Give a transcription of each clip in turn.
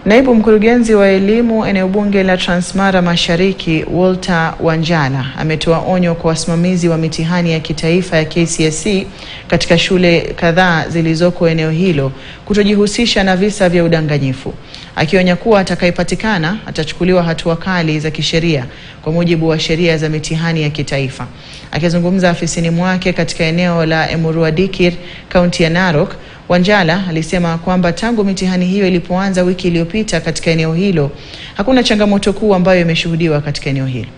Naibu Mkurugenzi wa Elimu eneo bunge la Transmara Mashariki, Walter Wanjala, ametoa onyo kwa wasimamizi wa mitihani ya kitaifa ya KCSE katika shule kadhaa zilizoko eneo hilo kutojihusisha na visa vya udanganyifu, akionya kuwa atakayepatikana atachukuliwa hatua kali za kisheria kwa mujibu wa sheria za mitihani ya kitaifa. Akizungumza afisini mwake katika eneo la Emuruadikir, kaunti ya Narok, Wanjala alisema kwamba tangu mitihani hiyo ilipoanza wiki iliyopita katika eneo hilo, hakuna changamoto kuu ambayo imeshuhudiwa katika eneo hilo.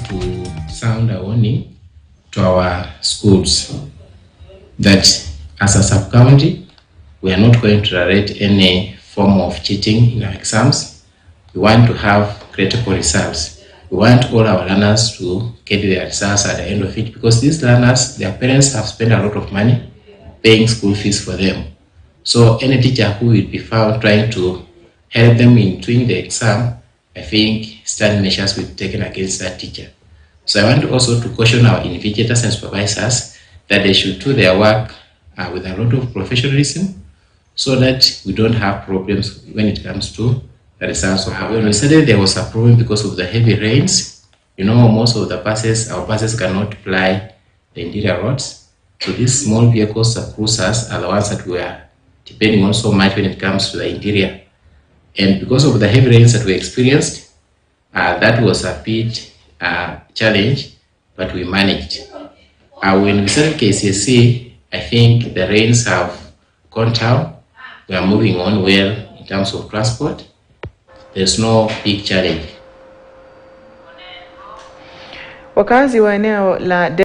To sound a warning to our schools that as a sub-county, we are not going to tolerate any form of cheating in our exams. We want to have critical results. We want all our learners to get their results at the end of it, because these learners, their parents have spent a lot of money paying school fees for them. So any teacher who will be found trying to help them in doing the exam, I think stern measures will be taken against that teacher. So I want also to caution our invigilators and supervisors that they should do their work with a lot of professionalism, so that we don't have problems when it comes to the results. When we said there was a problem because of the heavy rains, you know, most of the buses, our buses cannot ply the interior roads. So these small vehicles, the cruisers, are the ones that we are depending on so much when it comes to the interior. And because of the heavy rains that we experienced, that was a bit challenge, but we managed. When we started KCSE, I think the rains have gone down. We are moving on well in terms of transport. There's no big challenge. Wakazi wa eneo la